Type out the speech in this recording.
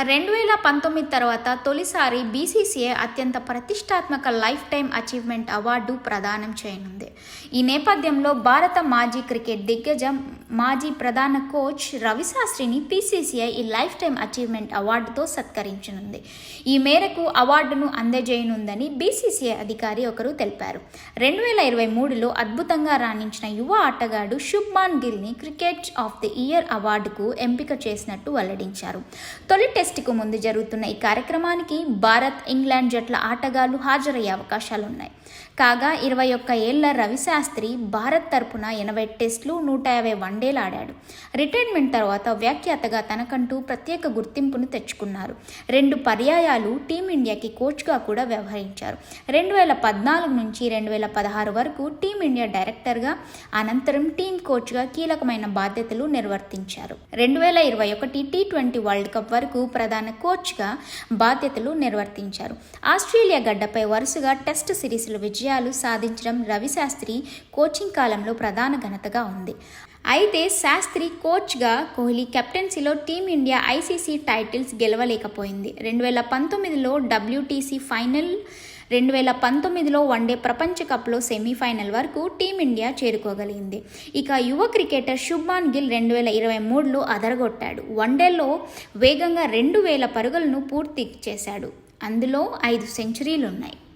2019 తర్వాత తొలిసారి బీసీసీఐ అత్యంత ప్రతిష్టాత్మక లైఫ్ టైం అచీవ్మెంట్ అవార్డు ప్రదానం చేయనుంది. ఈ నేపథ్యంలో భారత మాజీ క్రికెట్ దిగ్గజం, మాజీ ప్రధాన కోచ్ రవిశాస్త్రిని పీసీసీఐ ఈ లైఫ్ టైం అచీవ్మెంట్ అవార్డుతో సత్కరించనుంది. ఈ మేరకు అవార్డును అందజేయనుందని బీసీసీఐ అధికారి ఒకరు తెలిపారు. 2023లో అద్భుతంగా రాణించిన యువ ఆటగాడు శుభ్మాన్ గిల్ని క్రికెట్ ఆఫ్ ది ఇయర్ అవార్డుకు ఎంపిక చేసినట్టు వెల్లడించారు. తొలి టెస్టుకు ముందు జరుగుతున్న ఈ కార్యక్రమానికి భారత్, ఇంగ్లాండ్ జట్ల ఆటగాళ్లు హాజరయ్యే అవకాశాలున్నాయి. కాగా 21 ఏళ్ల రవిశాస్త్రి భారత్ తరపున 80 టెస్టులు, 150 వన్డేలు ఆడాడు. రిటైర్మెంట్ తర్వాత వ్యాఖ్యాతగా తనకంటూ ప్రత్యేక గుర్తింపును తెచ్చుకున్నారు. 2 పర్యాయాలు టీమిండియాకి కోచ్గా కూడా వ్యవహరించారు. 2014 నుంచి 2016 వరకు టీమిండియా డైరెక్టర్గా, అనంతరం టీం కోచ్గా కీలకమైన బాధ్యతలు నిర్వర్తించారు. 2021 టీ20 వరల్డ్ కప్ వరకు ప్రధాన కోచ్గా బాధ్యతలు నిర్వర్తించారు. ఆస్ట్రేలియా గడ్డపై వరుసగా టెస్ట్ సిరీస్ల విజయాలు సాధించడం రవిశాస్త్రి కోచింగ్ కాలంలో ప్రధాన ఘనతగా ఉంది. అయితే శాస్త్రి కోచ్గా కోహ్లీ కెప్టెన్సీలో టీమిండియా ఐసీసీ టైటిల్స్ గెలవలేకపోయింది. 2019లో WTC ఫైనల్, 2019లో వన్డే ప్రపంచ కప్లో సెమీఫైనల్ వరకు టీమిండియా చేరుకోగలిగింది. ఇక యువ క్రికెటర్ శుభ్మాన్ గిల్ 2023లో అదరగొట్టాడు. వన్డేలో వేగంగా 2000 పరుగులను పూర్తి చేశాడు. అందులో 5 సెంచరీలున్నాయి.